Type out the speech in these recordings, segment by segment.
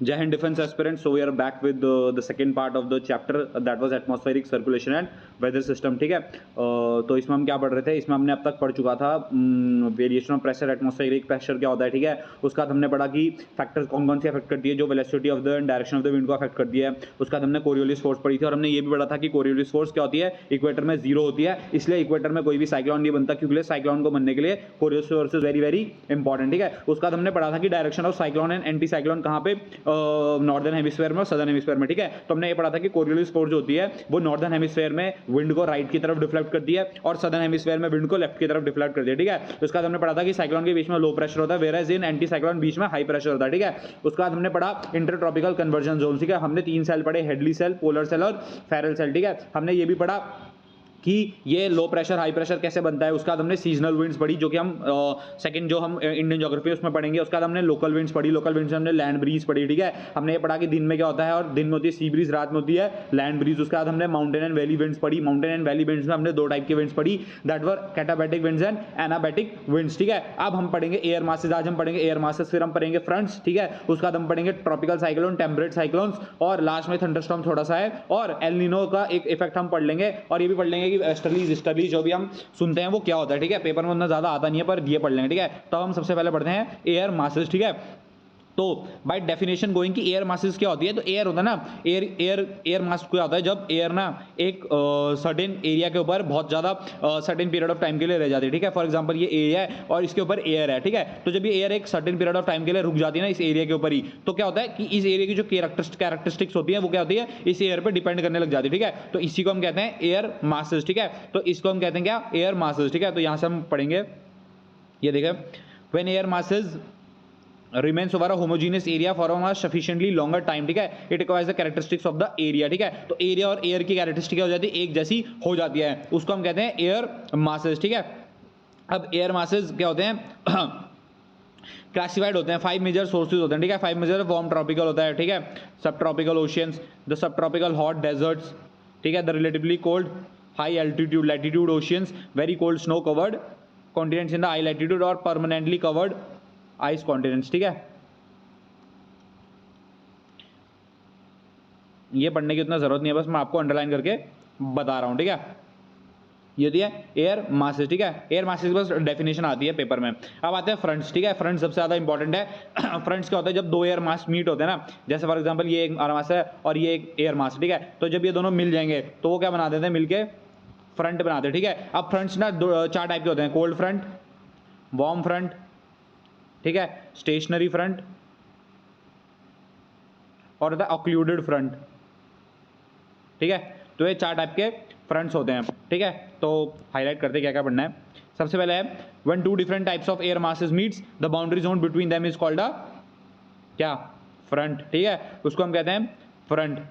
जय हिंद defence aspirant. So we are back with the second part of the chapter that was atmospheric circulation and weather system. ठीक है, तो इसमें हम क्या पढ़ रहे थे? इसमें हमने अब तक पढ़ चुका था variation of pressure, atmospheric pressure क्या होता है. ठीक है, उसका बाद हमने पढ़ा कि फैक्टर्स कौन कौन से अफेक्ट करती है, जो velocity of the direction of the wind को अफेक्ट करती है. उसके बाद हमने कोरियोलिस फोर्स पढ़ी थी और हमने ये भी पढ़ा था कि कोरियोलिस फोर्स क्या होती है, इक्वेटर में जीरो होती है, इसलिए इक्वेटर में कोई भी साइक्लोन नहीं बनता, क्योंकि साइक्लोन को बनने के लिए Coriolis force is very very important. ठीक है, उसके बाद हमने पढ़ा था कि direction of cyclone and anti cyclone कहाँ पे, नॉर्दर्न हेमिस्फीयर में और सदर्न हेमिस्फीयर में. ठीक है, तो हमने ये पढ़ा था कि कोरियोलिस फोर्स जो होती है वो नॉर्दर्न हेमिस्फीयर में विंड को राइट की तरफ डिफ्लेक्ट करती है और सदर्न हेमिस्फीयर में विंड को लेफ्ट की तरफ डिफ्लेक्ट करती है. ठीक है, तो उसके बाद हमने पढ़ा था कि साइक्लोन के बीच में लो प्रेशर होता है, वेयरएज इन एंटी साइक्लोन बीच में हाई प्रेशर होता है. ठीक है, उसके बाद हमने पढ़ा इंटरट्रॉपिकल कन्वर्जन जोन. ठीक है, हमने 3 सेल पढ़े, हेडली सेल, पोलर सेल और फेरल सेल. ठीक है, हमने ये भी पढ़ा कि ये लो प्रेशर हाई प्रेशर कैसे बनता है. उसके बाद हमने सीजनल विंड्स पढ़ी, जो कि हम सेकंड जो हम इंडियन ज्योग्राफी उसमें पढ़ेंगे. उसके बाद हमने लोकल विंड्स पढ़ी, लोकल विंड्स हमने लैंड ब्रीज पढ़ी. ठीक है, हमने ये पढ़ा कि दिन में क्या होता है और दिन में होती है सी ब्रीज, रात में होती है लैंड ब्रीज. उसके बाद हमने माउंटेन एंड वैली विंड्स पढ़ी. माउंटेन एंड वैली विंड्स में हमने 2 टाइप के विंड्स पढ़ी, that were katabatic winds and anabatic winds. ठीक है, अब हम पढ़ेंगे एयर मासेस. आज हम पढ़ेंगे एयर मासेस, फिर हम पढ़ेंगे फ्रंट्स. ठीक है, उसके बाद हम पढ़ेंगे ट्रॉपिकल साइक्लोन, टेम्परेट साइक्लोन्स और लास्ट में थंडरस्टॉर्म थोड़ा सा है और एल नीनो का एक इफेक्ट हम पढ़ लेंगे. और ये भी पढ़ लेंगे कि वेस्टर्लीज जो भी हम सुनते हैं वो क्या होता है. ठीक है, पेपर में उतना ज्यादा आता नहीं है पर ये पढ़ लेंगे. ठीक है, तो हम सबसे पहले पढ़ते हैं एयर मासेस. ठीक है, तो बाय डेफिनेशन गोइंग कि एयर मासेस क्या होती है, तो एयर होता है ना, एयर मास क्या होता है, जब एयर ना एक सर्टेन एरिया के ऊपर बहुत ज्यादा सर्टेन पीरियड ऑफ टाइम के लिए रह जाती है. ठीक है, फॉर एग्जांपल ये एरिया है और इसके ऊपर एयर है. ठीक है, तो जब ये एयर एक सर्टेन पीरियड ऑफ टाइम के लिए रुक जाती है ना इस एरिया के ऊपर ही, तो क्या होता है कि इस एरिया की जो कैरेक्टरिस्टिक्स होती है वो क्या होती है, इस एयर पर डिपेंड करने लग जाती है. ठीक है, तो इसी को हम कहते हैं एयर मासेस. ठीक है, तो इसको हम कहते हैं क्या, एयर मासेस. ठीक है, तो यहां से हम पढ़ेंगे, ये देखें, when air masses remains over a homogeneous area for a sufficiently longer time. ठीक है, it requires the characteristics of the area. ठीक है, तो एरिया और एयर की कैरेक्टरिस्टिक हो जाती है, एक जैसी हो जाती है, उसको हम कहते हैं एयर मासेस. ठीक है, अब एयर मासेस क्या होते हैं क्लासिफाइड होते हैं, 5 मेजर सोर्सेज होते हैं. ठीक है, 5 मेजर वार्म ट्रॉपिकल होता है. ठीक है, सब tropical oceans, the sub tropical hot desserts. ठीक है, the relatively cold high altitude latitude oceans, very cold snow covered continents in the high latitude और परमानेंटली कवर्ड आइस कॉन्टिनेंट्स. ठीक है, ये पढ़ने की उतना जरूरत नहीं है, बस मैं आपको अंडरलाइन करके बता रहा हूं. ठीक है, ये दिया एयर मासेस. ठीक है, एयर मासेस बस डेफिनेशन आती है पेपर में. अब आते हैं फ्रंट्स. ठीक है, फ्रंट सबसे ज्यादा इंपॉर्टेंट है. फ्रंट्स क्या होता है, जब 2 एयर मास मीट होते हैं ना, जैसे फॉर एग्जांपल ये एक एयर मास है और ये एक एयर मास. ठीक है, तो जब ये दोनों मिल जाएंगे तो वो क्या बना देते हैं, मिलके फ्रंट बनाते हैं. ठीक है, अब फ्रंट्स ना 4 टाइप के होते हैं, कोल्ड फ्रंट, वार्म फ्रंट, ठीक है, स्टेशनरी फ्रंट और होता है ऑक्लूडेड फ्रंट. ठीक है, तो ये 4 टाइप के फ्रंट्स होते हैं. ठीक है, तो हाईलाइट करते क्या क्या पढ़ना है. सबसे पहले है when 2 different types of air masses meets the boundary zone between them is called अ क्या, फ्रंट. ठीक है, उसको हम कहते हैं फ्रंट.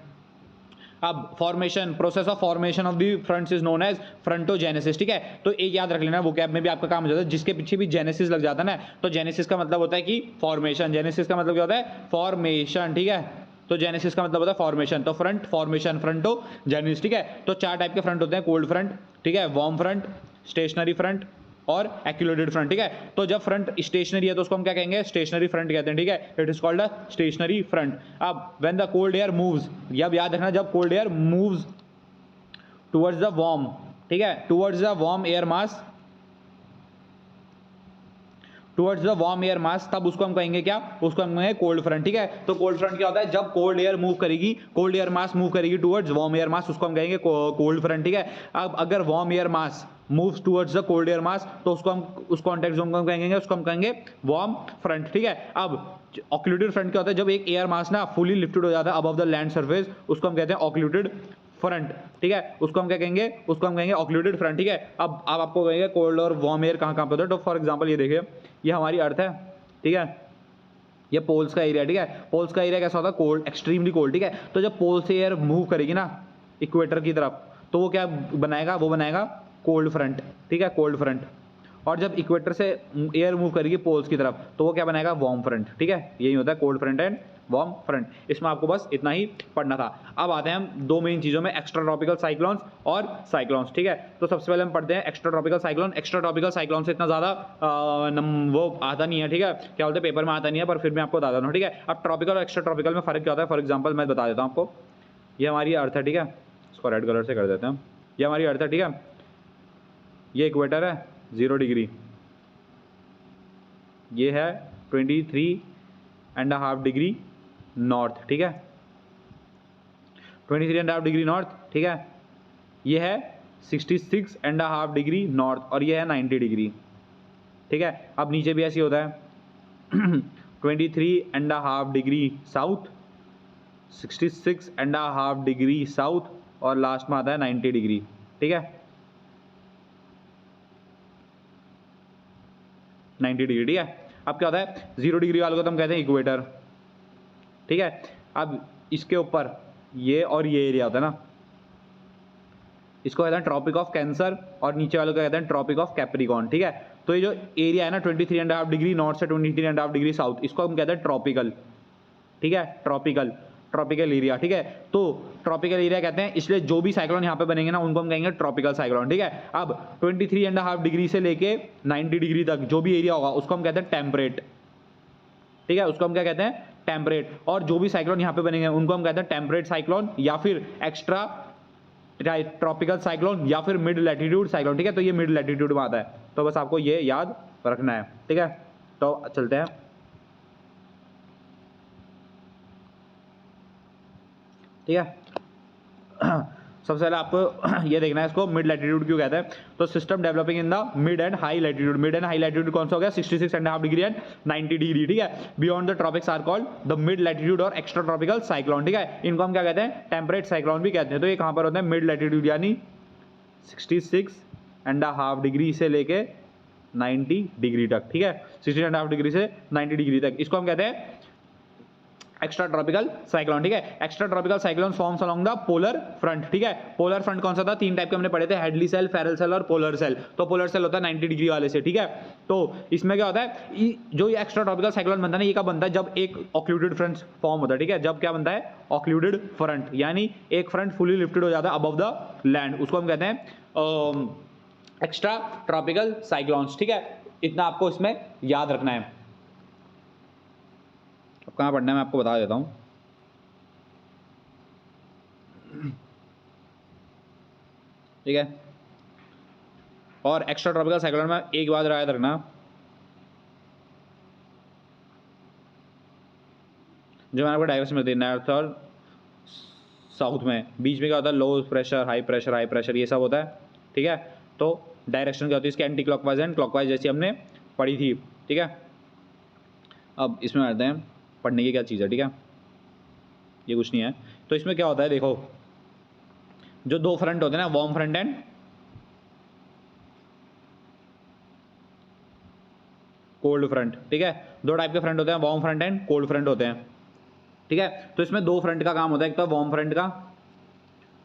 अब formation, process of formation of the fronts is known as frontogenesis. ठीक है, तो एक याद रख लेना, वो कैब में भी आपका काम हो जाता है, जिसके पीछे भी जेनेसिस लग जाता है ना, तो जेनेसिस का मतलब होता है कि फॉर्मेशन. जेनेसिस का मतलब क्या होता है, फॉर्मेशन. ठीक है, तो जेनेसिस का मतलब होता है फॉर्मेशन, तो फ्रंट फॉर्मेशन, फ्रंटो जेनेसिस. ठीक है, तो 4 टाइप के फ्रंट होते हैं, कोल्ड फ्रंट, ठीक है, वार्म फ्रंट, स्टेशनरी फ्रंट और एक्यूलेटेड फ्रंट. ठीक है, तो जब फ्रंट स्टेशनरी है तो उसको हम क्या कहेंगे, स्टेशनरी फ्रंट कहते हैं. ठीक है, it is called a stationary front. अब when the cold air moves, अब याद रखना, जब cold air moves towards the warm, ठीक है, towards the warm air mass, towards the warm air mass, तब उसको हम कहेंगे क्या, उसको हम कहेंगे कोल्ड फ्रंट. ठीक है, तो कोल्ड फ्रंट क्या होता है, जब कोल्ड एयर मूव करेगी, कोल्ड एयर मास मूव करेगी टुवर्ड्स वार्म एयर मास, उसको हम कहेंगे कोल्ड फ्रंट. ठीक है, अब अगर warm air mass moves towards the cold air mass, तो उसको हम उस कॉन्टेक्स्ट जोन को हम कहेंगे, उसको हम कहेंगे वार्म फ्रंट. ठीक है, अब ऑक्लूडेड फ्रंट क्या होता है, जब एक एयर मास ना फुली लिफ्टेड हो जाता है अबव द लैंड सरफेस, उसको हम कहते हैं ऑक्लूडेड फ्रंट. ठीक है, उसको हम क्या कहेंगे, उसको हम कहेंगे ऑक्लूडेड फ्रंट. ठीक है, अब आपको कहेंगे कोल्ड और वार्म एयर कहां कहां पे होता है, तो फॉर एग्जांपल ये देखिए, ये हमारी अर्थ है. ठीक है, ये पोल्स का एरिया. ठीक है, पोल्स का एरिया कैसा होता है, कोल्ड, एक्सट्रीमली कोल्ड. ठीक है, तो जब पोल से एयर मूव करेगी ना इक्वेटर की तरफ, तो वो क्या बनाएगा, वो बनाएगा कोल्ड फ्रंट. ठीक है, कोल्ड फ्रंट. और जब इक्वेटर से एयर मूव करेगी पोल्स की तरफ तो वो क्या बनाएगा, वार्म फ्रंट, ठीक है। यही होता है cold front end warm front. इसमें आपको बस इतना ही पढ़ना था। अब आते हैं हम दो मेन चीजों में, एक्स्ट्रा ट्रॉपिकल साइक्लोन्स और साइक्लोन्स, ठीक है। तो सबसे पहले हम पढ़ते हैं extra tropical cyclone. Extra tropical cyclone से इतना ज्यादा वो आता नहीं है, ठीक है, क्या बोलते हैं पेपर में आता नहीं है, पर फिर मैं आपको बता देता हूँ, ठीक है। अब ट्रॉपिकल और एक्स्ट्रा ट्रॉपिकल में फर्क क्या होता है, फॉर एग्जाम्पल मैं बता देता हूँ आपको। ये हमारी अर्थ है, ठीक है, इसको रेड कलर से कर देते हैं। ये हमारी अर्थ है, ठीक है, ये इक्वेटर है 0 डिग्री, ये है 23.5 डिग्री नॉर्थ, ठीक है, 23.5 डिग्री नॉर्थ, ठीक है। ये है 66.5 डिग्री नॉर्थ और ये है 90 डिग्री, ठीक है। अब नीचे भी ऐसे होता है 23.5 डिग्री साउथ, 66.5 डिग्री साउथ और लास्ट में आता है 90 डिग्री, ठीक है, 90 डिग्री, ठीक है। अब क्या होता है 0 डिग्री वाले को तो हम कहते हैं इक्वेटर, ठीक है। अब इसके ऊपर ये और ये एरिया होता है ना, इसको कहते हैं ट्रॉपिक ऑफ कैंसर और नीचे वाले को कहते हैं ट्रॉपिक ऑफ कैप्रिकॉर्न, ठीक है। तो ये जो एरिया है ना 23.5 डिग्री नॉर्थ से 23.5 डिग्री साउथ, इसको हम कहते हैं ट्रॉपिकल, ठीक है, ट्रॉपिकल एरिया, ठीक है। तो ट्रॉपिकल एरिया कहते हैं, इसलिए जो भी साइक्लोन यहाँ पे बनेंगे ना उनको हम कहेंगे ट्रॉपिकल साइक्लोन, ठीक है। अब 23.5 डिग्री से लेके 90 डिग्री तक जो भी एरिया होगा उसको हम कहते हैं टेम्परेट, ठीक है, उसको हम क्या कहते हैं, टेम्परेट। और जो भी साइक्लोन यहाँ पे बनेंगे उनको हम कहते हैं टेम्परेट साइक्लोन या फिर एक्स्ट्रा ट्रॉपिकल साइक्लोन या फिर मिड लैटिट्यूड साइक्लोन, ठीक है। तो ये मिड लैटिट्यूड में आता है, तो बस आपको ये याद रखना है, ठीक है। तो चलते हैं, ठीक है। सबसे पहले आपको ये देखना है इसको मिड लैटिट्यूड क्यों कहते हैं। तो system developing in the mid and high latitude, mid and high latitude कौन सा हो गया, 66.5 डिग्री एंड 90 डिग्री, ठीक है। Beyond the tropics are called the mid latitude और एक्स्ट्रा ट्रॉपिकल साइक्लोन, ठीक है। इनको हम क्या कहते हैं, टेम्परेट साइक्लोन भी कहते हैं। तो ये कहां पर होता है, मिड लैटिट्यूड यानी 66.5 डिग्री से लेके 90 डिग्री तक, ठीक है, 66.5 डिग्री से 90 डिग्री तक, इसको हम कहते हैं एक्स्ट्रा ट्रॉपिकल साइक्लोन, ठीक है। Extra tropical cyclone forms along the polar front, ठीक है। पोलर फ्रंट कौन सा था, तीन टाइप के हमने पढ़े थे, हेडली सेल, फेरल सेल और पोलर सेल। तो पोलर सेल होता है 90 डिग्री वाले से, ठीक है। तो इसमें क्या होता है, जो ये एक्स्ट्रा ट्रॉपिकल साइक्लोन बनता है ना, ये कब बनता है, जब एक ऑक्लूडेड फ्रंट फॉर्म होता है, ठीक है। जब क्या बनता है, ऑक्लूडेड फ्रंट, यानी एक फ्रंट फुली लिफ्टेड हो जाता है अबव द लैंड, उसको हम कहते हैं एक्स्ट्रा ट्रॉपिकल साइक्लोन्स, ठीक है। इतना आपको इसमें याद रखना है। अब कहाँ पढ़ना है मैं आपको बता देता हूँ, ठीक है। और एक्स्ट्रा ट्रॉपिकल साइक्लोन में एक बात याद रखना, जो मैंने आपको डायवर्स मिलती है नॉर्थ और साउथ में, बीच में क्या होता है, लो प्रेशर हाई प्रेशर ये सब होता है, ठीक है। तो डायरेक्शन क्या होती है इसके, एंटी क्लॉकवाइज एंड क्लॉकवाइज, जैसी हमने पढ़ी थी, ठीक है। अब इसमें आते हैं पढ़ने की क्या चीज़ है, ठीक है, ये कुछ नहीं है। तो इसमें क्या होता है, देखो जो दो फ्रंट होते हैं ना, warm front end cold front, ठीक है। दो टाइप के फ्रंट होते हैं, warm front end cold front होते हैं, ठीक है। तो इसमें दो फ्रंट का काम होता है, एक तो वार्म फ्रंट का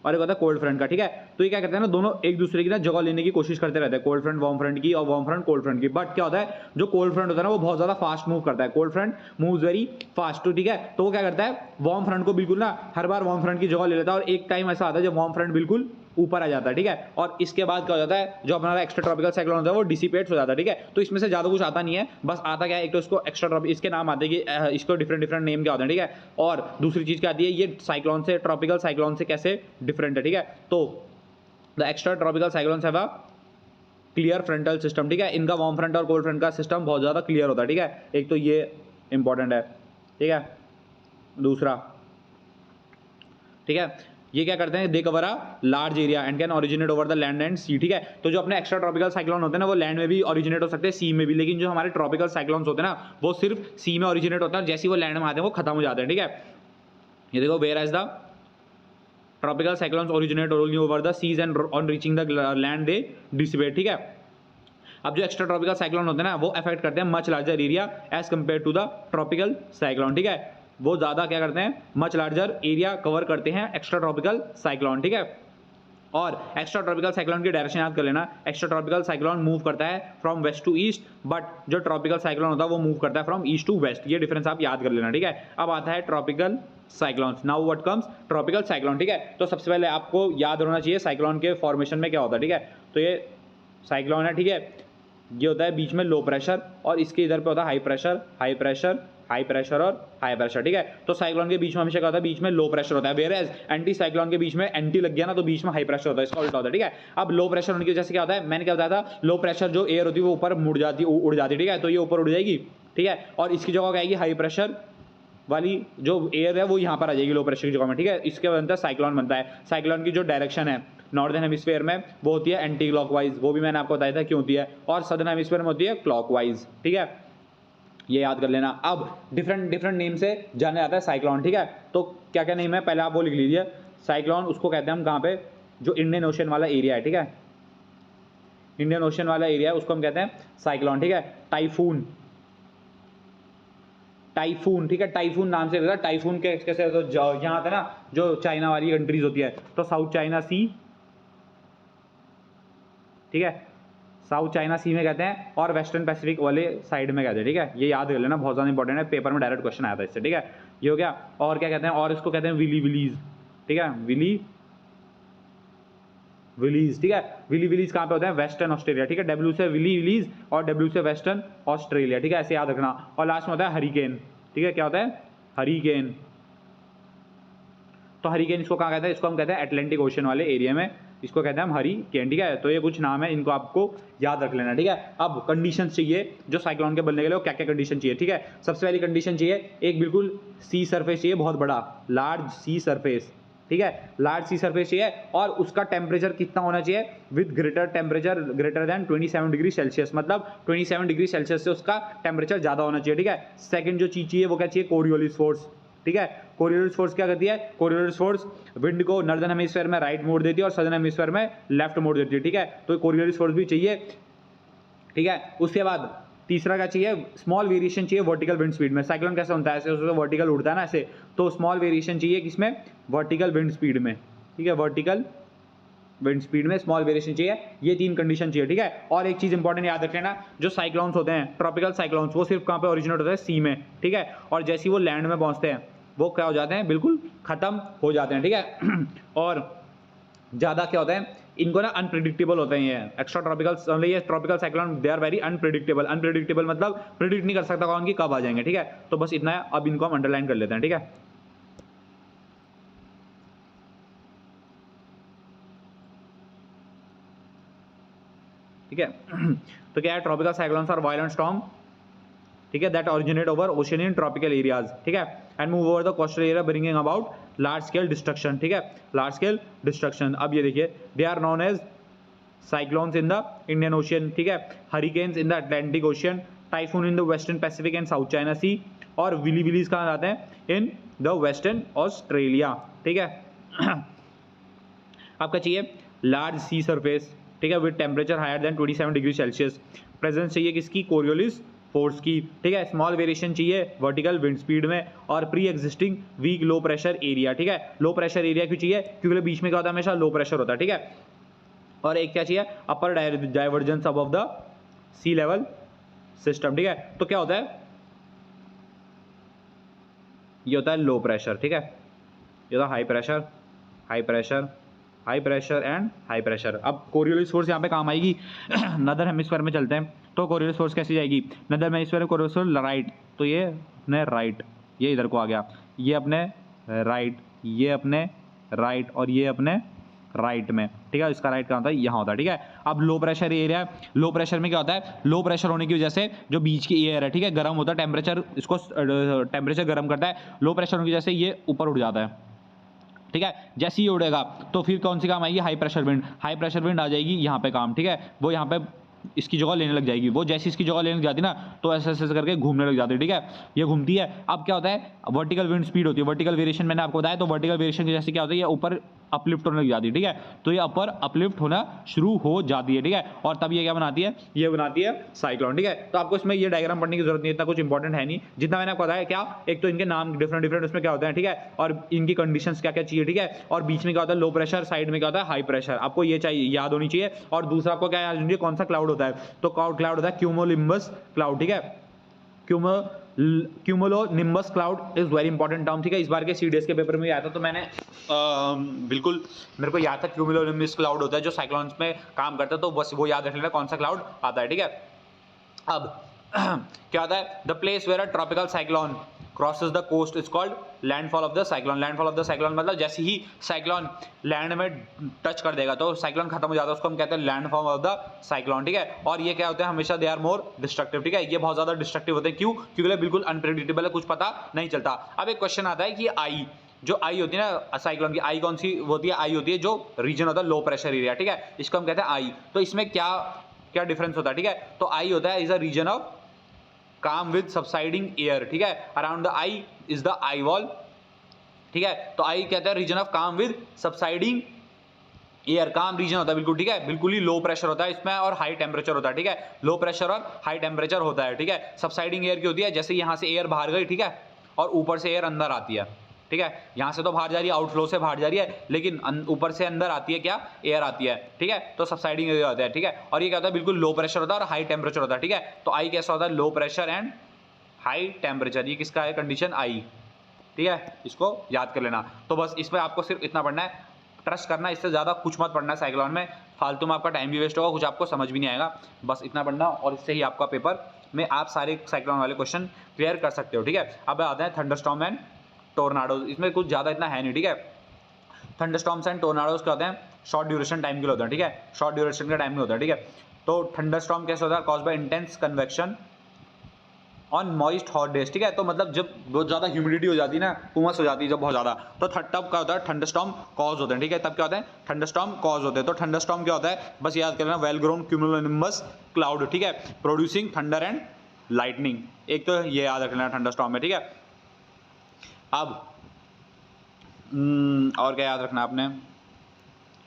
और एक होता है कोल्ड फ्रंट का, ठीक है। तो ये क्या करते हैं ना, दोनों एक दूसरे की ना जगह लेने की कोशिश करते रहते हैं, कोल्ड फ्रंट वार्म फ्रंट की और वार्म फ्रंट कोल्ड फ्रंट की। बट क्या होता है, जो कोल्ड फ्रंट होता है ना वो बहुत ज्यादा फास्ट मूव करता है, cold front moves very fast, ठीक है। तो वो क्या करता है, वार्म फ्रंट को बिल्कुल ना हर बार वार्म फ्रंट की जगह ले लेता है, और एक टाइम ऐसा आता है जब वार्म फ्रंट बिल्कुल ऊपर आ जाता है, ठीक है। और इसके बाद क्या हो जाता है, जो हमारा एक्स्ट्रा ट्रॉपिकल साइक्लोन होता है वो डिसिपेट्स हो जाता है, ठीक है। तो इसमें से ज्यादा कुछ आता नहीं है, बस आता क्या है, एक तो इसको एक्स्ट्रा ट्रॉपिक, इसके नाम आते हैं कि इसको डिफरेंट नेम क्या होते हैं, ठीक है। और दूसरी चीज क्या आती है, ये साइक्लोन से, ट्रॉपिकल साइक्लोन से कैसे डिफरेंट है, ठीक है। तो the extra tropical cyclones have a clear frontal system, ठीक है। इनका वार्म फ्रंट और कोल्ड फ्रंट का सिस्टम बहुत ज्यादा क्लियर होता है, ठीक है। एक तो ये इंपॉर्टेंट है, ठीक है। दूसरा, ठीक है, ये क्या करते हैं, they cover a large area and can originate over the land and sea, ठीक है। तो जो अपने एक्स्ट्रा ट्रॉपिकल साइक्लोन होते हैं ना वो लैंड में भी ओरिजिनेट हो सकते हैं, सी में भी, लेकिन जो हमारे ट्रॉपिकल साइक्लोन्स होते हैं ना वो सिर्फ सी में ओरिजिनेट होता है, जैसे वो लैंड में आते हैं वो खत्म हो जाते हैं, ठीक है। ये देखो, whereas the tropical cyclones originate only over the seas and on reaching the land they dissipate, ठीक है। अब जो एक्स्ट्रा ट्रॉपिकल साइक्लोन होते हैं ना वो अफेक्ट करते हैं much larger area as compare to the tropical cyclone, ठीक है। वो ज्यादा क्या करते हैं, मच लार्जर एरिया कवर करते हैं एक्स्ट्रा ट्रॉपिकल साइक्लोन, ठीक है। और एक्स्ट्रा ट्रॉपिकल साइक्लोन की डायरेक्शन याद कर लेना, एक्स्ट्रा ट्रॉपिकल साइक्लोन मूव करता है from west to east, but जो ट्रॉपिकल साइक्लोन होता है वो मूव करता है फ्रॉम ईस्ट टू वेस्ट, ये डिफरेंस आप याद कर लेना, ठीक है। अब आता है tropical cyclone, now what comes tropical cyclone, ठीक है। तो सबसे पहले आपको याद होना चाहिए साइक्लोन के फॉर्मेशन में क्या होता है, ठीक है। तो ये साइक्लोन है, ठीक है, ये होता है बीच में लो प्रेशर और इसके इधर पे होता है high pressure, high pressure, high pressure और हाई प्रेशर, ठीक है। तो साइक्लोन के बीच में हमेशा क्या होता है, बीच में लो प्रेशर होता है, वेयरएज एंटी साइक्लोन के बीच में एंटी लग गया ना तो बीच में हाई प्रेशर होता है, इसका उल्टा होता है, ठीक है। अब लो प्रेशर होने की वजह से क्या होता है, मैंने क्या बताया था, लो प्रेशर जो एयर होती है वो ऊपर मुड़ जाती है, उड़ जाती है, ठीक है। तो ये ऊपर उड़ जाएगी, ठीक है, और इसकी जगह क्या आएगी, हाई प्रेशर वाली जो एयर है वो यहाँ पर आ जाएगी लो प्रेशर की जगह में, ठीक है। इसके बनता है साइक्लोन बनता है। साइक्लोन की जो डायरेक्शन है नॉर्दर्न हेमिस्फीयर में वो होती है एंटी क्लॉकवाइज, वो भी मैंने आपको बताया था क्यों होती है, और सदर्न हेमिस्फीयर में होती है क्लॉकवाइज, ठीक है, ये याद कर लेना। अब डिफरेंट नेम से जाना जाता है साइक्लोन, ठीक है। तो क्या क्या नेम है पहले आप वो लिख लीजिए। साइक्लोन उसको कहते हैं हम कहाँ पे, जो इंडियन ओशन वाला एरिया है, ठीक है, इंडियन ओशन वाला एरिया है उसको हम कहते हैं साइक्लोन, ठीक है। टाइफून, टाइफून, ठीक है, टाइफून नाम से रहता है। टाइफून के कैसे, तो यहाँ आता है ना जो चाइना वाली कंट्रीज होती है, तो साउथ चाइना सी, ठीक है, साउथ चाइना सी में कहते हैं, और वेस्टर्न पैसिफिक वाले साइड में कहते हैं, ठीक है। ये याद कर लेना, बहुत ज़्यादा इंपॉर्टेंट है, पेपर में डायरेक्ट क्वेश्चन आया था इससे, ठीक है। ये हो गया। और क्या कहते हैं, और इसको कहते हैं विली विलीज, ठीक है, विली विलीज, ठीक है। विली विलीज कहाँ पे होते हैं, वेस्टर्न ऑस्ट्रेलिया, ठीक है। डब्ल्यू से विली विलीज और डब्ल्यू से वेस्टर्न ऑस्ट्रेलिया, ठीक है, ऐसे याद रखना। और लास्ट में होता है हरिकेन, ठीक है, क्या होता है, हरिकेन। तो हरिकेन इसको कहाँ कहते हैं, इसको हम कहते हैं अटलांटिक ओशन वाले एरिया में इसको कहते हैं हम हरिकेन, ठीक है। तो ये कुछ नाम है, इनको आपको याद रख लेना, ठीक है। अब कंडीशन चाहिए जो साइक्लोन के बनने के लिए, क्या क्या कंडीशन चाहिए, ठीक है। सबसे पहली कंडीशन चाहिए एक बिल्कुल सी सरफेस चाहिए, बहुत बड़ा लार्ज सी सरफेस, ठीक है, लार्ज सी सरफेस चाहिए, और उसका टेम्परेचर कितना होना चाहिए, with greater temperature greater than 27 degree Celsius, मतलब 27 डिग्री सेल्सियस से उसका टेम्परेचर ज्यादा होना चाहिए, ठीक है। सेकंड जो चीज चाहिए वो क्या चाहिए, कोरियोलिस फोर्स, ठीक है। कोरियोलिस फोर्स क्या करती है, कोरियोलिस फोर्स विंड को नॉर्दर्न हेमिस्फीयर में राइट मोड़ देती है और सदर्न हेमिस्फीयर में लेफ्ट मोड़ देती है, ठीक है। तो कोरियोलिस फोर्स भी चाहिए, ठीक है। उसके बाद तीसरा क्या चाहिए, स्मॉल वेरिएशन चाहिए वर्टिकल विंड स्पीड में। साइक्लोन कैसे होता है, ऐसे उसमें वर्टिकल उड़ता है ना ऐसे, तो स्मॉल वेरिएशन चाहिए किसमें, वर्टिकल विंड स्पीड में, ठीक है, वर्टिकल विंड स्पीड में स्मॉल वेरिएशन चाहिए। ये तीन कंडीशन चाहिए, ठीक है। और एक चीज इंपॉर्टेंट याद रख लेना, जो साइक्लोन्स होते हैं ट्रॉपिकल साइक्लोन्स वो सिर्फ कहाँ पे ओरिजिनेट होता है, सी में, ठीक है। और जैसे ही वो लैंड में पहुंचते हैं वो क्या हो जाते हैं, बिल्कुल खत्म हो जाते हैं, ठीक है। और ज़्यादा क्या होता है, इनको ना अनप्रिडिक्टेबल होते हैं, ये एक्स्ट्रा ट्रॉपिकल, ये tropical cyclone they are very unpredictable. Unpredictable मतलब प्रिडिक्ट नहीं कर सकता कौन की कब आ जाएंगे, ठीक है। तो बस इतना है, अब इनको हम अंडरलाइन कर लेते हैं, ठीक है। ठीक है, तो क्या है, tropical cyclones are violent storm, ठीक है, that originate over ocean in tropical areas, ठीक है, and move over the coastal area bringing about large scale destruction, ठीक है, लार्ज स्केल डिस्ट्रक्शन। अब ये देखिए, they are known as cyclones in the Indian Ocean, ठीक है, hurricanes in the Atlantic Ocean, typhoon in the western Pacific and South China Sea, और willy villis कहाँ जाते हैं, इन द वेस्टर्न ऑस्ट्रेलिया, ठीक है। आपका चाहिए लार्ज सी सरफेस, ठीक है, with temperature higher than 27 degree Celsius, presence चाहिए किसकी, कोरियोलिस फोर्स की, ठीक है। स्मॉल वेरिएशन चाहिए वर्टिकल विंड स्पीड में, और pre existing weak low pressure area, ठीक है। लो प्रेशर एरिया क्यों चाहिए, क्योंकि बीच में क्या होता है, हमेशा लो प्रेशर होता है, ठीक है। और एक क्या चाहिए, upper divergence above the sea level system, ठीक है। तो क्या होता है, ये होता है लो प्रेशर, ठीक है, ये होता है high pressure, high pressure, high pressure and high pressure. अब कोरियोलिस फोर्स यहाँ पे काम आएगी। नदर हेमिस्फीयर में चलते हैं, तो कोरियोलिस फोर्स कैसी जाएगी, नदर हेमिस्फीयर में कोरियोलिस फोर्स राइट, तो ये अपने राइट, ये इधर को आ गया, ये अपने राइट, ये अपने राइट, और ये अपने राइट में, ठीक है। इसका राइट कहाँ होता है, यहाँ होता है, ठीक है। अब लो प्रेशर एरिया, लो प्रेशर में क्या होता है, लो प्रेशर होने की वजह से जो बीच की एयर है, ठीक है, गर्म होता है, टेम्परेचर इसको टेम्परेचर गर्म करता है, लो प्रेशर होने की वजह से ये ऊपर उठ जाता है, ठीक है। जैसे ही उड़ेगा तो फिर कौन सी काम आएगी, high pressure wind, high pressure wind आ जाएगी यहाँ पे काम, ठीक है, वो यहाँ पे इसकी जगह लेने लग जाएगी, वो जैसी इसकी जगह लेने लग जाती है ना तो ऐसे ऐसे करके घूमने लग जाती है, ठीक है, ये घूमती है। अब क्या होता है, वर्टिकल विंड स्पीड होती है, वर्टिकल वेरिएशन मैंने आपको बताया, तो वर्टिकल वेरिएशन की जैसे क्या होता है, ये ऊपर अपलिफ्ट होने लग जाती है, ठीक है। तो ये अपर अपलिफ्ट होना शुरू हो जाती है, ठीक है। और तब ये क्या बनाती है, ये बनाती है साइक्लोन, ठीक है। तो आपको इसमें ये डायग्राम पढ़ने की जरूरत नहीं है, इतना कुछ इंपॉर्टेंट है नहीं, जितना मैंने आपको बताया। क्या, एक तो इनके नाम डिफरेंट डिफरेंट उसमें क्या होते हैं, ठीक है, और इनकी कंडीशंस क्या क्या चाहिए, ठीक है। और बीच में क्या होता है लो प्रेशर, साइड में क्या होता है हाई प्रेशर, आपको ये चाहिए, याद होनी चाहिए। और दूसरा आपको क्या याद होनी चाहिए, कौन सा क्लाउड होता है, तो क्लाउड होता है क्यूमोलिम्बस क्लाउड, ठीक है। Cumulonimbus cloud is very important term, ठीक है। इस बार के सीडीएस के पेपर में आया था, तो मैंने बिल्कुल मेरे को याद था क्यूमुलोनिम्बस क्लाउड होता है जो साइक्लोन्स में काम करता है, तो बस वो याद रख लेना कौन सा क्लाउड आता है, ठीक है। अब क्या होता है, the place where a tropical cyclone crosses the coast is called landfall of the cyclone. Landfall of the cyclone मतलब जैसे ही साइक्लोन लैंड में टच कर देगा तो साइक्लोन खत्म हो जाता है, उसको हम कहते हैं लैंडफॉल ऑफ द साइक्लोन, ठीक है। और ये क्या होते हैं, हमेशा दे आर मोर डिस्ट्रक्टिव, ठीक है। ये बहुत ज्यादा डिस्ट्रक्टिव होते हैं, क्यों, क्योंकि बिल्कुल अनप्रेडिक्टेबल है, कुछ पता नहीं चलता। अब एक क्वेश्चन आता है कि आई, जो आई होती है ना साइक्लोन की, आई कौन सी होती है, आई होती है जो रीजन होता है लो प्रेशर एरिया, ठीक है, इसको हम कहते हैं आई। तो इसमें क्या क्या डिफरेंस होता है, ठीक है। तो आई होता है इज अ रीजन ऑफ काम विद सबसाइडिंग एयर, ठीक है। Around the I is the eye wall, ठीक है। तो आई कहते हैं रीजन ऑफ काम विद सबसाइडिंग एयर, काम रीजन होता है बिल्कुल, ठीक है, बिल्कुल ही लो प्रेशर होता है इसमें और हाई टेम्परेचर होता है, ठीक है। लो प्रेशर और हाई टेम्परेचर होता है, ठीक है। सबसाइडिंग एयर की होती है जैसे यहां से एयर बाहर गई, ठीक है, और ऊपर से एयर अंदर आती है, ठीक है। यहां से तो बाहर जा रही है, आउटफ्लो से बाहर जा रही है, लेकिन ऊपर से अंदर आती है क्या, एयर आती है, ठीक है। तो सबसाइडिंग एयर होता है, ठीक है। और ये क्या होता है, बिल्कुल लो प्रेशर होता है और हाई टेम्परेचर होता है, ठीक है। तो आई कैसा होता है, low pressure and high temperature, ये किसका है कंडीशन, आई, ठीक है। इसको याद कर लेना। तो बस इसमें आपको सिर्फ इतना पढ़ना है, ट्रस्ट करना, इससे ज्यादा कुछ मत पढ़ना है साइक्लोन में, फालतू में आपका टाइम भी वेस्ट होगा, कुछ आपको समझ भी नहीं आएगा, बस इतना पढ़ना और इससे ही आपका पेपर में आप सारे साइक्लोन वाले क्वेश्चन क्लियर कर सकते हो, ठीक है। अब आते हैं थंडरस्टॉर्म एंड टोर्नाडोज, इसमें कुछ ज्यादा इतना है नहीं, ठीक है। थंडरस्टॉर्म्स एंड टोर्नाडोज क्या होते हैं, शॉर्ट ड्यूरेशन टाइम के लिए होते हैं, ठीक है, शॉर्ट ड्यूरेशन का टाइम में होता है, ठीक है। तो थंडरस्टॉर्म कैसे होता है, caused by intense convection on moist hot days, ठीक है। तो मतलब जब बहुत ज्यादा ह्यूमिडिटी हो जाती है ना, उमस हो जाती है जब बहुत ज्यादा, तो तब क्या होता है, थंडरस्टॉर्म कॉज होते हैं, ठीक है। तब क्या होता है, थंडरस्टॉर्म कॉज होते हैं। तो थंडरस्टॉर्म क्या होता है, बस याद कर लेना, वेल ग्रोन क्यूमुलोनिम्बस क्लाउड, ठीक है, प्रोड्यूसिंग थंडर एंड लाइटनिंग, एक तो ये याद रख लेना थंडरस्टॉर्म में, ठीक है। अब और क्या याद रखना आपने,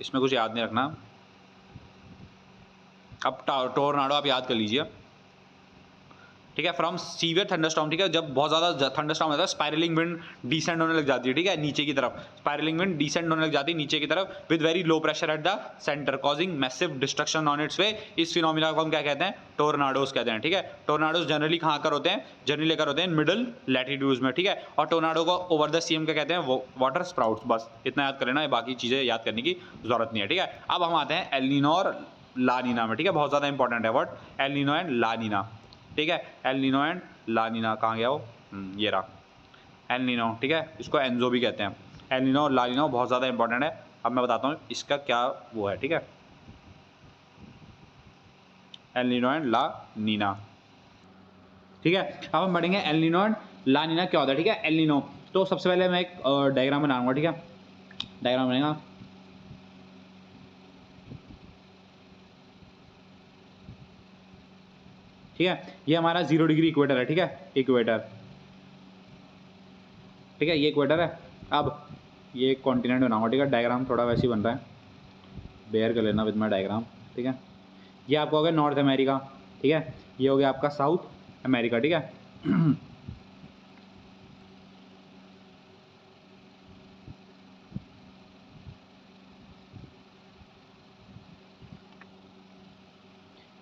इसमें कुछ याद नहीं रखना। अब टोर्नाडो आप याद कर लीजिए, ठीक है, फ्रॉम सीवियर थंडरस्टॉर्म, ठीक है, जब बहुत ज्यादा थंडरस्टॉर्म होता है, स्पाइरलिंग विंड डिसेंड होने लग जाती है, ठीक है, नीचे की तरफ, स्पाइरलिंग विंड डिसेंड होने लग जाती है नीचे की तरफ with very low pressure at the centre causing massive destruction on its way. इस फिनोमिना को हम क्या कहते हैं, टोर्नाडोज कहते हैं, ठीक है। टोर्नाडोज जनरली कहां कर होते हैं, जनरली लेकर होते हैं मिडिल लैटिट्यूड्स में, ठीक है। और टोर्नाडो को ओवर द सीएम क्या कहते हैं, वाटर स्प्राउट्स, बस इतना याद कर लेना, बाकी चीजें याद करने की जरूरत नहीं है, ठीक है। अब हम आते हैं एल नीनो और ला नीना में, ठीक है, बहुत ज्यादा इंपॉर्टेंट है वर्ड एल नीनो एंड ला नीना, ठीक है। एल नीनो एंड ला नीना कहाँ गया वो, ये रहा एल नीनो, ठीक है, इसको एंजो भी कहते हैं। एल नीनो और ला नीनो बहुत ज़्यादा इंपॉर्टेंट है। अब मैं बताता हूँ इसका क्या वो है, ठीक है, एल नीनो एंड ला नीना, ठीक है। अब हम बढ़ेंगे एल नीनो एंड ला नीना क्या होता है, ठीक है। एल नीनो, तो सबसे पहले मैं एक डायग्राम बनाऊंगा, ठीक है, डायग्राम बनेगा, ठीक है। ये हमारा 0 डिग्री इक्वेटर है, ठीक है, इक्वेटर, ठीक है, ये इक्वेटर है। अब ये एक कॉन्टिनेंट बनाऊंगा, ठीक है, डायग्राम थोड़ा वैसे ही बन रहा है, बेयर कर लेना विद माई डायग्राम, ठीक है। ये आपका हो गया नॉर्थ अमेरिका, ठीक है, ये हो गया आपका साउथ अमेरिका, ठीक है।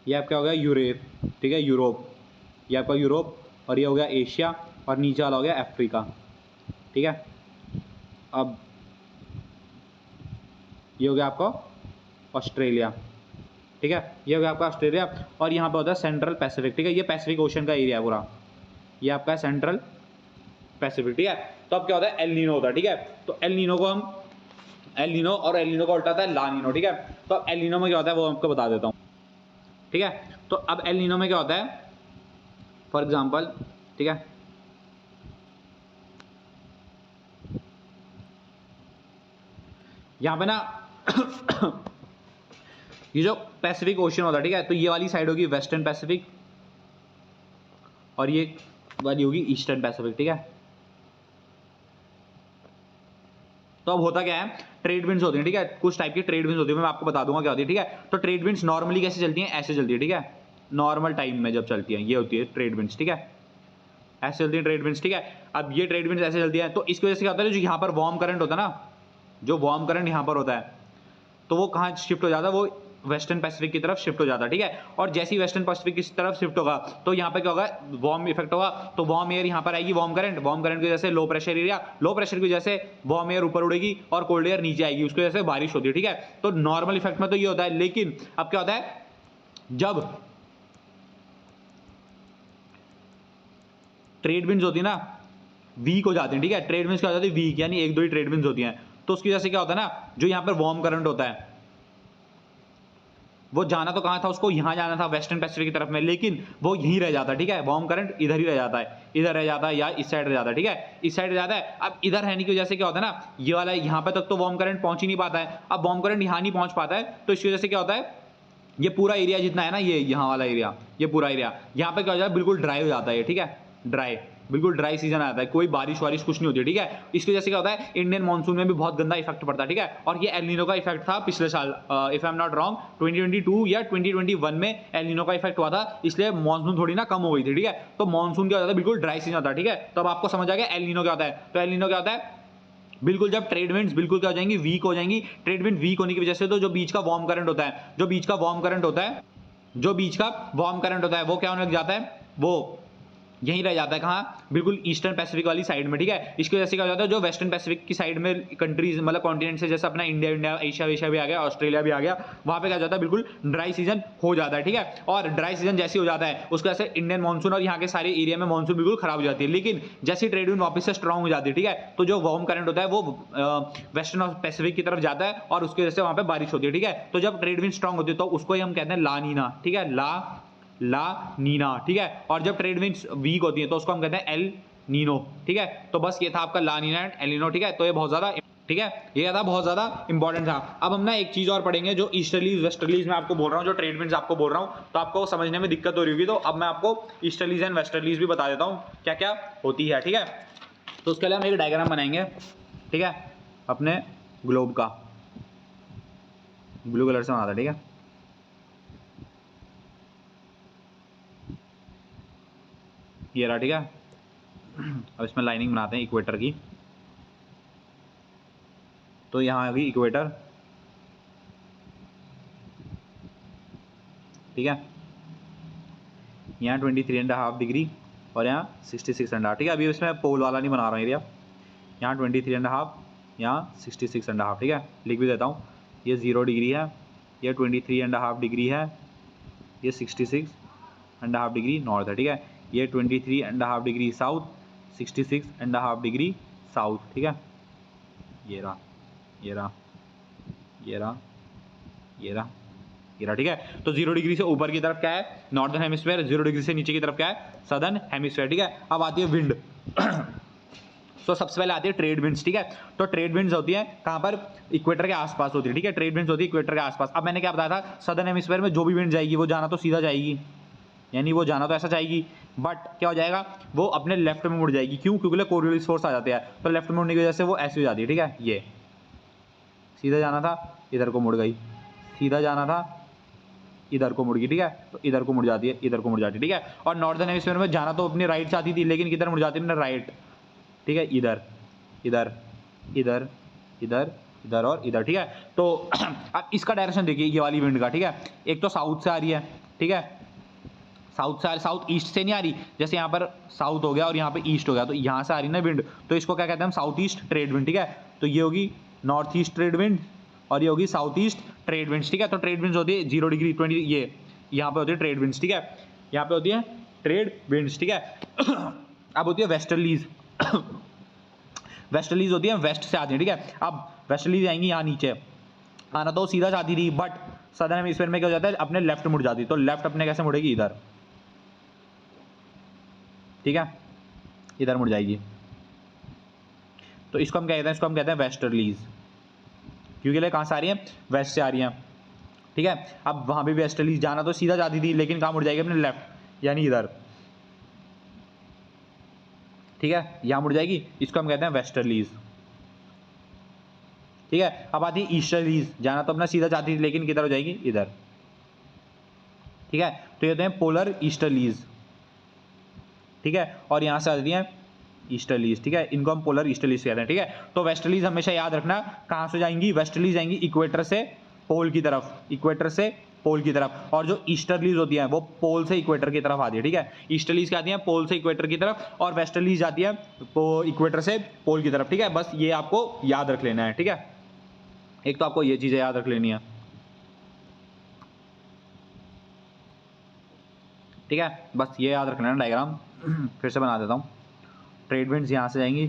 ये आपका हो गया यूरोप, ठीक है, यूरोप, ये आपका यूरोप, और ये हो गया एशिया, और नीचे वाला हो गया अफ्रीका, ठीक है। अब ये हो गया आपका ऑस्ट्रेलिया, ठीक है, ये हो गया आपका ऑस्ट्रेलिया, और यहाँ पे होता है सेंट्रल पैसिफिक, ठीक है, ये पैसिफिक ओशन का एरिया है पूरा, ये आपका सेंट्रल पैसिफिक, ठीक है। तो अब क्या होता है, एल नीनो होता है, ठीक है। तो एल नीनो को हम एल नीनो और एल नीनो का उल्टा था ला नीनो, ठीक है। तो अब एल नीनो में क्या होता है वो आपको बता देता हूँ, ठीक है। तो अब एल नीनो में क्या होता है, फॉर एग्जाम्पल, ठीक है, यहाँ पे ना ये जो पैसिफिक ओशन होता है, ठीक है, तो ये वाली साइड होगी वेस्टर्न पैसिफिक और ये वाली होगी ईस्टर्न पैसिफिक, ठीक है। तो अब होता क्या है, ट्रेड विंड्स होती हैं, ठीक है, कुछ टाइप की ट्रेड विंड्स होती है, मैं आपको बता दूंगा क्या होती है, ठीक है। तो ट्रेड विंड्स नॉर्मली कैसे चलती हैं, ऐसे चलती है, ठीक है, नॉर्मल टाइम में जब चलती है ये होती है ट्रेड विंड्स, ठीक है, ऐसे चलती है ट्रेड विंड्स, ठीक है। अब ये ट्रेड विंड्स ऐसे चलती है, तो इसकी वजह से क्या होता है, जो यहाँ पर वार्म करंट होता है ना, जो वार्म करंट यहाँ पर होता है, तो वो कहाँ शिफ्ट हो जाता है, वो वेस्टर्न पैसिफिक की तरफ शिफ्ट हो जाता है, ठीक है। और जैसे ही वेस्टर्न पैसिफिक की तरफ शिफ्ट होगा तो यहाँ पे क्या होगा, वार्म इफेक्ट होगा, तो वार्म एयर यहाँ पर आएगी, वार्म करंट की वजह से लो प्रेशर एरिया, लो प्रेशर की वजह से वार्म एयर ऊपर उड़ेगी और कोल्ड एयर नीचे आएगी, उसकी वजह से बारिश होती है, ठीक है। तो नॉर्मल इफेक्ट में तो ये होता है, लेकिन अब क्या होता है, जब ट्रेड विंड्स होती है ना, वीक हो जाती है, ठीक है, ट्रेड विंड्स क्या हो जाती है, वीक, यानी एक दो ही ट्रेड विंड्स होती हैं, तो उसकी वजह से क्या होता है ना, जो यहाँ पर वार्म करंट होता है वो जाना तो कहाँ था, उसको यहाँ जाना था वेस्टर्न पैसिफिक की तरफ में, लेकिन वो यहीं रह जाता है, ठीक है, वार्म करंट इधर ही रह जाता है, इधर रह जाता है या इस साइड रह जाता है, ठीक है, इस साइड रह जाता है। अब इधर रहने की वजह से क्या होता है ना, ये वाला यहाँ पे तक तो वार्म करंट पहुंच ही नहीं पाता है, अब वार्म करंट यहाँ नहीं पहुंच पाता है, तो इसकी वजह से क्या होता है, ये पूरा एरिया जितना है ना, ये यहाँ वाला एरिया, ये पूरा एरिया यहाँ पे क्या हो जाता है, बिल्कुल ड्राई हो जाता है, ठीक है, ड्राई, बिल्कुल ड्राई सीजन आता है, कोई बारिश वारिश कुछ नहीं होती है, ठीक है। इसकी वजह से क्या होता है, इंडियन मॉनसून में भी बहुत गंदा इफेक्ट पड़ता है, ठीक है। और ये एल नीनो का इफेक्ट था पिछले साल, if I am not wrong 2022 या 2021 में एल नीनो का इफेक्ट हुआ था, इसलिए मॉनसून थोड़ी ना कम हो गई थी, ठीक है। तो मॉनसून क्या होता है, बिल्कुल ड्राई सीजन आता है, ठीक है। तो अब आपको समझ आ गया एल नीनो क्या होता है। तो एल नीनो क्या होता है, बिल्कुल जब ट्रेड विंड्स बिल्कुल क्या हो जाएंगी, वीक हो जाएंगी। ट्रेड विंड वीक होने की वजह से तो जो बीच का वार्म करंट होता है, जो बीच का वार्म करंट होता है, जो बीच का वार्म करंट होता है वो क्या होने लग जाता है, वो यहीं रह जाता है, कहाँ, बिल्कुल ईस्टर्न पैसिफिक वाली साइड में, ठीक है। इसकी वजह से क्या हो जाता है, जो वेस्टर्न पैसिफिक की साइड में कंट्रीज मतलब कॉन्टिनेंट से, जैसे अपना इंडिया एशिया भी आ गया, ऑस्ट्रेलिया भी आ गया, वहाँ पे क्या हो जाता है, बिल्कुल ड्राई सीजन हो जाता है, ठीक है। और ड्राई सीजन जैसे हो जाता है उसके वजह से इंडियन मानसून और यहाँ के सारे एरिया में मानसून बिल्कुल खराब हो जाती है। लेकिन जैसी ट्रेड विंड वापस से स्ट्रॉन्ग हो जाती है, ठीक है, तो जो वार्म करंट होता है वो वेस्टर्न पैसिफिक की तरफ जाता है और उसकी वजह से वहाँ पे बारिश होती है, ठीक है। तो जब ट्रेड विंड स्ट्रॉन्ग होती है तो उसको ही हम कहते हैं ला नीना, ठीक है, ला नीना, ठीक है। और जब ट्रेड विंड्स वीक होती है तो उसको हम कहते हैं एल नीनो, ठीक है। तो बस ये था आपका ला नीना एंड एल नीनो, ठीक है। तो ये बहुत ज्यादा, ठीक है, ये था बहुत ज्यादा इंपॉर्टेंट था। अब हम ना एक चीज और पढ़ेंगे, जो ईस्टर्लीज वेस्टर्लीज में आपको बोल रहा हूँ, जो ट्रेड विंड्स आपको बोल रहा हूँ, तो आपको समझने में दिक्कत हो रही होगी, तो अब मैं आपको ईस्टर्लीज एंड वेस्टर्लीज भी बता देता हूँ क्या क्या होती है, ठीक है। तो उसके लिए हम एक डायग्राम बनाएंगे, ठीक है, अपने ग्लोब का, ब्लू कलर से बना था, ठीक है। ये रहा, ठीक है। अब इसमें लाइनिंग बनाते हैं इक्वेटर की। तो यहाँ आ गई इक्वेटर, ठीक है, यहाँ 23.5 डिग्री और यहाँ 66.5, ठीक है। अभी इसमें पोल वाला नहीं बना रहा हूँ एरिया, यहाँ 23.5, यहाँ 66.5, ठीक है। लिख भी देता हूँ, ये 0 डिग्री है, ये 23.5 डिग्री है, ये 66.5 डिग्री नॉर्थ है, ठीक है। ये 23.5 डिग्री साउथ, 66.5 डिग्री साउथ, ठीक है। ये रहा, ये रहा, ये रहा, ये रहा, ये रहा, ठीक है। तो 0 डिग्री से ऊपर की तरफ क्या है, नॉर्दर्न हेमिस्फीयर, 0 डिग्री से नीचे की तरफ क्या है, सदर्न हेमिस्फीयर, ठीक है। अब आती है विंड। तो सबसे पहले आती है ट्रेड विंड्स, ठीक है। तो ट्रेड विंड्स होती है कहाँ पर, इक्वेटर के आसपास होती है, ठीक है। ट्रेड विंड्स होती है इक्वेटर के आसपास। अब मैंने क्या बताया था, सदर्न हेमिस्फीयर में जो भी विंड जाएगी वो जाना तो सीधा जाएगी, यानी वो जाना तो ऐसा जाएगी, बट क्या हो जाएगा, वो अपने लेफ्ट में मुड़ जाएगी। क्यों, क्योंकि कोरियोलिस फोर्स आ जाते हैं, तो लेफ्ट में मुड़ने की वजह से वो ऐसी हो जाती है, ठीक है। ये सीधा जाना था, इधर को मुड़ गई, सीधा जाना था, इधर को मुड़ गई, ठीक है। तो इधर को मुड़ जाती है, इधर को मुड़ जाती है, ठीक है। और नॉर्दर्न हेमिस्फीयर में जाना तो अपनी राइट से आती थी, लेकिन किधर मुड़ जाती है, राइट, ठीक है, इधर, इधर, इधर, इधर, इधर और इधर, ठीक है। तो अब इसका डायरेक्शन देखिए, ये वाली विंड का, ठीक है। एक तो साउथ से आ रही है, ठीक है, साउथ से, साउथ ईस्ट से नहीं आ रही, जैसे यहाँ पर साउथ हो गया और यहाँ पे ईस्ट हो गया, तो यहाँ से आ रही ना विंड, तो इसको क्या कहते हैं हम, साउथ ईस्ट ट्रेड विंड, ठीक है। तो ये होगी नॉर्थ ईस्ट ट्रेड विंड और ये होगी साउथ ईस्ट ट्रेड विंड्स, ठीक है। तो ट्रेड विंड्स होती है 0 डिग्री 20, ये यहाँ पे होती है ट्रेड विंड्स, ठीक है, यहाँ पे होती है ट्रेड विंड्स, ठीक है। अब होती है वेस्टर्लीज। वेस्टर्लीज होती है वेस्ट से आती है, ठीक है। अब वेस्टर्लीज आएंगी यहाँ नीचे, आना तो सीधा जाती थी, बट सदर्न हेमिस्फीयर में क्या हो जाता है, अपने लेफ्ट मुड़ जाती, तो लेफ्ट अपने कैसे मुड़ेगी, इधर, ठीक है, इधर मुड़ जाएगी। तो इसको हम क्या कहते हैं, इसको हम कहते हैं वेस्टर्लीज, क्योंकि ले कहाँ से आ रही है, वेस्ट से आ रही है, ठीक है। अब वहां भी वेस्टर्लीज जाना तो सीधा जाती थी, लेकिन कहाँ मुड़ जाएगी, अपने लेफ्ट, यानी इधर, ठीक है, यहाँ मुड़ जाएगी। इसको हम कहते हैं वेस्टर्लीज, ठीक है। अब आती है ईस्टर्लीज, जाना तो अपना सीधा चाहती थी लेकिन किधर हो जाएगी, इधर, ठीक है। तो ये होते हैं पोलर ईस्टर्लीज, ठीक है। और यहां से आ जाती है ईस्टर्लीज, ठीक है। इनको हम पोलर ईस्टर्लीज कहते हैं, ठीक है। तो वेस्टर्लीज हमेशा याद रखना कहां से जाएंगी, वेस्टर्लीज जाएंगी इक्वेटर से पोल की तरफ, इक्वेटर से पोल की तरफ, और जो ईस्टर्लीज होती है वो पोल से इक्वेटर की तरफ आती है, ठीक है। ईस्टर्लीज क्या आती है, पोल से इक्वेटर की तरफ, और वेस्टर्लीज जाती है इक्वेटर से पोल की तरफ, ठीक है। बस ये आपको याद रख लेना है, ठीक है। एक तो आपको ये चीजें याद रख लेनी है, ठीक है। बस ये याद रखना है डायग्राम। फिर से बना देता हूं। ट्रेड विंड्स यहां से जाएंगी,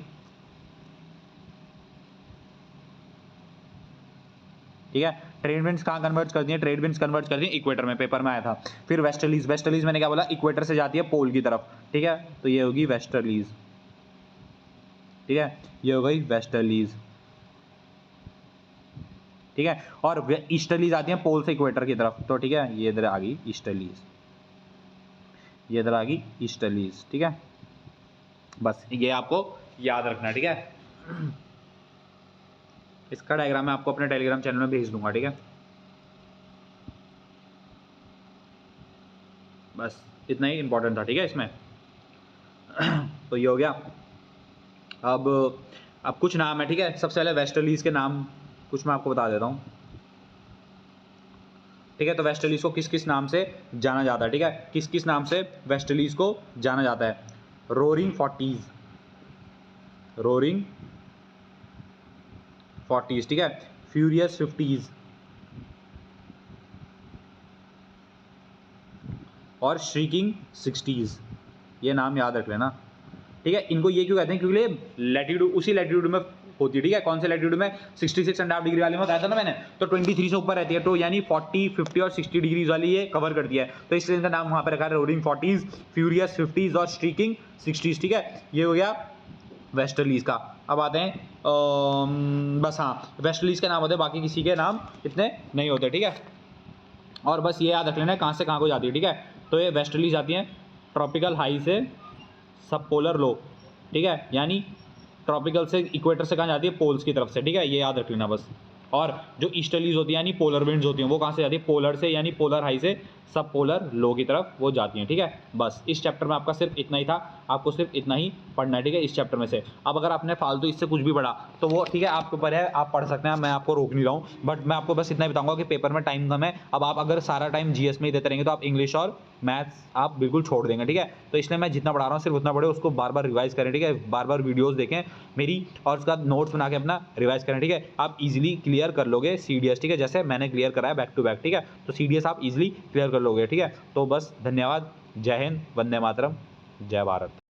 ठीक है। ट्रेड विंड्स कहां कन्वर्ट करती हैं, ट्रेड विंड्स कन्वर्ट करती हैं इक्वेटर में, पेपर में आया था। फिर वेस्टर्लीज, वेस्टर्लीज मैंने क्या बोला, इक्वेटर से जाती है पोल की तरफ, ठीक है। तो ये होगी वेस्टर्लीज, ठीक है। ये हो गई वेस्टर्लीज, ठीक है। और ईस्टर्लीज आती है पोल से इक्वेटर की तरफ, तो ठीक है, ये इधर आ गई ईस्टर्लीज, ये इधर आ गई ईस्टर्लीज, ठीक है। बस ये आपको याद रखना है, ठीक है। इसका डायग्राम मैं आपको अपने टेलीग्राम चैनल में भेज दूंगा, ठीक है। बस इतना ही इंपॉर्टेंट था, ठीक है इसमें। तो ये हो गया। अब कुछ नाम है, ठीक है। सबसे पहले वेस्टर्लीज के नाम कुछ मैं आपको बता देता हूँ, ठीक है। तो वेस्टर्लीज को किस किस नाम से जाना जाता है, ठीक है। किस किस नाम से वेस्टर्लीज को जाना जाता है, रोरिंग 40s, रोरिंग 40s, ठीक है। फ्यूरियस 50s और श्रीकिंग 60s, ये नाम याद रख लेना, ठीक है। इनको ये क्यों कहते हैं, क्योंकि लैटिट्यूड उसी लैटिट्यूड में होती है, ठीक है। कौन से लैटिट्यूड में, 66.5 डिग्री वाले में बताया था ना मैंने, तो 23 से ऊपर रहती है, तो यानी 40, 50 और 60 डिग्रीज वाली ये कवर करती है, तो इसलिए इनका नाम वहां पे रखा है रोरिंग 40s, फ्यूरियस 50s और स्ट्रीकिंग 60s, ठीक है। ये हो गया वेस्टर्लीज का। अब आते हैं बस हाँ, वेस्टर्लीज के नाम होते हैं, बाकी किसी के नाम इतने नहीं होते, ठीक है। और बस ये याद रख लेना है कहाँ से कहाँ को जाती है, ठीक है। तो ये वेस्टर्लीज जाती हैं ट्रॉपिकल हाई से सब पोलर लो, ठीक है। यानी ट्रॉपिकल से इक्वेटर से कहाँ जाती है, पोल्स की तरफ से, ठीक है। ये याद रख लेना बस। और जो ईस्टर्लीज होती है यानी पोलर विंड्स होती हैं, वो कहाँ से जाती है, पोलर से, यानी पोलर हाई से सब पोलर लो की तरफ वो जाती हैं, ठीक है। बस इस चैप्टर में आपका सिर्फ इतना ही था, आपको सिर्फ इतना ही पढ़ना है, ठीक है, इस चैप्टर में से। अब अगर आपने फालतू इससे कुछ भी पढ़ा तो वो ठीक है आपके ऊपर है, आप पढ़ सकते हैं, मैं आपको रोक नहीं रहा हूँ, बट मैं आपको बस इतना ही बताऊंगा कि पेपर में टाइम कम है। अब आप अगर सारा टाइम जीएस में ही देते रहेंगे तो आप इंग्लिश और मैथ्स आप बिल्कुल छोड़ देंगे, ठीक है। तो इसलिए मैं जितना पढ़ा रहा हूँ सिर्फ उतना पढ़े, उसको बार बार रिवाइज करें, ठीक है। बार बार वीडियोस देखें मेरी, और उसका नोट्स बना के अपना रिवाइज करें, ठीक है। आप इजीली क्लियर कर लोगे सीडीएस, ठीक है, जैसे मैंने क्लियर कराया बैक टू बैक, ठीक है। तो सीडीएस आप इजीली क्लियर कर लोगे, ठीक है। तो बस धन्यवाद, जय हिंद, वंदे मातरम, जय भारत।